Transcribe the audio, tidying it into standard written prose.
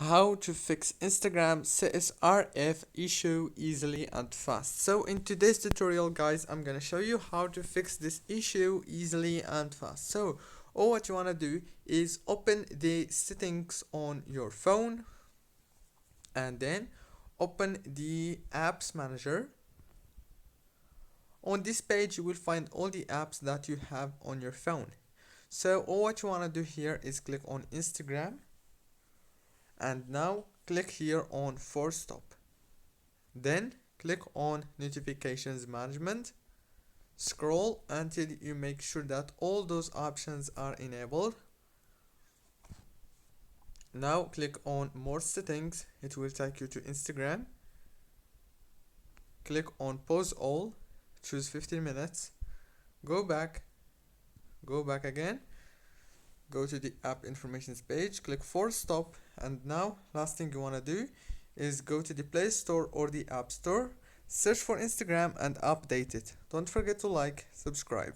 how to fix Instagram CSRF issue easily and fast. So in today's tutorial, guys, I'm gonna show you how to fix this issue easily and fast. So all what you want to do is open the settings on your phone and then open the apps manager. On this page you will find all the apps that you have on your phone. So all what you want to do here is click on Instagram and now click here on force stop. Then click on notifications management. Scroll until you make sure that all those options are enabled. Now click on more settings. It will take you to Instagram. Click on pause all. Choose 15 minutes. Go back again. Go to the app information page, click force stop, and now last thing you want to do is go to the Play Store or the App Store, search for Instagram and update it. Don't forget to like, subscribe.